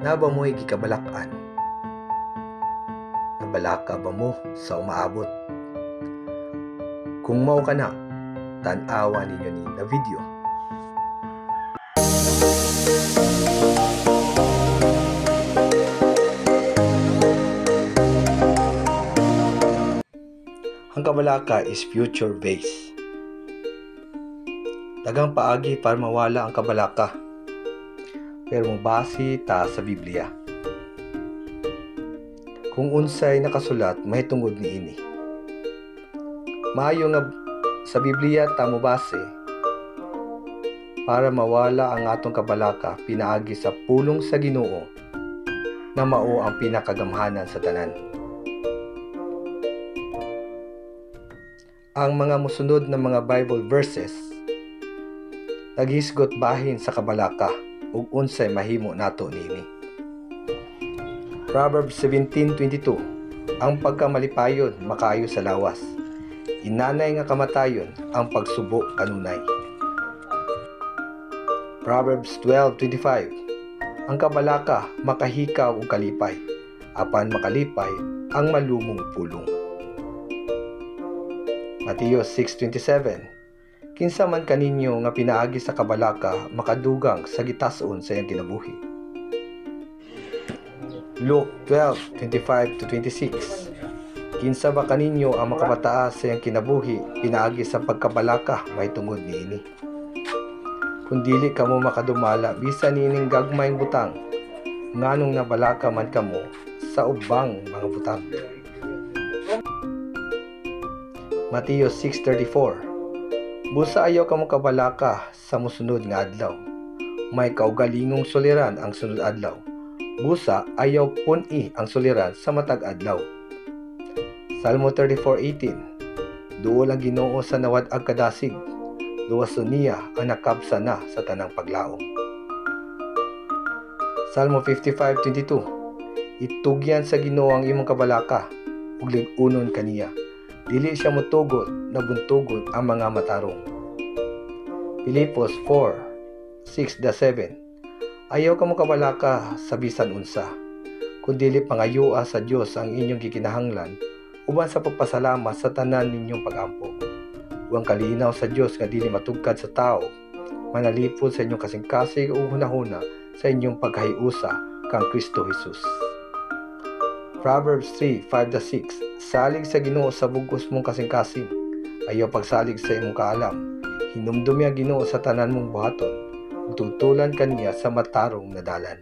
Na ba mo'y gikabalakan? Nabalaka ba mo sa umaabot? Kung mao ka na, tan-awa ninyo ni na video. Ang kabalaka is future-based. Dagang paagi para mawala ang kabalaka. Pero mabasi ta sa Biblia. Kung unsay nakasulat, mahitungod niini. Maayo nga sa Biblia ta mobase para mawala ang atong kabalaka pinaagi sa pulong sa Ginoo na mao ang pinakagamhanan sa tanan. Ang mga mosunod na mga Bible verses naghisgot bahin sa kabalaka ug unsay mahimo nato niini. Proverbs 17:22. Ang pagkamalipayon makaayo sa lawas. Inanay nga kamatayon ang pagsubo kanunay. Proverbs 12:25. Ang kabalaka makahikaw ug kalipay, apan makalipay ang malumong pulong. Mateo 6:27. Kinsa man kaninyo nga pinaagi sa kabalaka makadugang sa gitas-on sa iyang kinabuhi. Luke 12:25-26. Kinsa ba kaninyo ang makapataas sa iyang kinabuhi pinaagi sa pagkabalaka mahitungod niini. Kung dili kamo makadumala bisan niining gagmayng butang, nganong nabalaka man kamo sa ubang mga butang. Mateo 6:34. Busa ayaw kamo kabalaka sa mosunod nga adlaw. May kaugalingong suliran ang sunod adlaw. Busa ayaw pun-i ang suliran sa matag adlaw. Salmo 34:18. Duol ang Ginoo sa nawad-ag kadasig. Luwason niya ang nakabsa na sa tanang paglaom. Salmo 55:22. Itugyan sa Ginoo ang imong kabalaka ug lig-unon kaniya. Dili siya motugot na buntugon ang mga matarong. Pilipos 4:6-7. Ayaw ka mo kabalaka sa bisan unsa, kundi pangayua sa Dios ang inyong gikinahanglan uban sa pagpasalamat sa tanan ninyong pag-ampo. Huwag kalinaw sa Dios nga dili matugkad sa tao, manalipod sa inyong kasing-kasing o hunahuna sa inyong pagkahiusa kang Kristo Jesus. Proverbs 3:5-6. Salig sa Ginoo sa bugos mong kasing-kasing, ayaw pagsalig sa imong kaalam. Hinumdumi ang Ginoo sa tanan mong buhaton, ug tutulan kaniya sa matarong na dalan.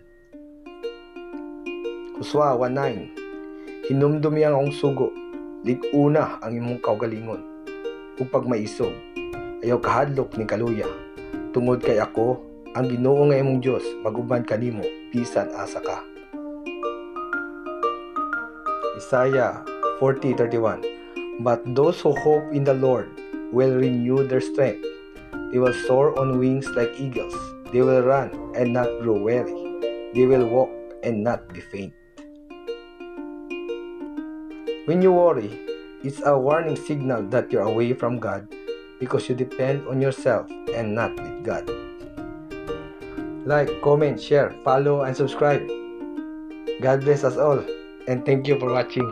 Hosea 1:9. Hinumdumi ang akong sugo, lig-una ang imong kaugalingon, ug pagmaisog, ayaw kahadlok ni kaluya. Tungod kay ako, ang Ginoo nga imong Dios, maguban kanimo bisan asa ka. Isaiah 40:31. But those who hope in the Lord will renew their strength. They will soar on wings like eagles. They will run and not grow weary. They will walk and not be faint. When you worry, it's a warning signal that you're away from God because you depend on yourself and not with God. Like, comment, share, follow, and subscribe. God bless us all, and thank you for watching.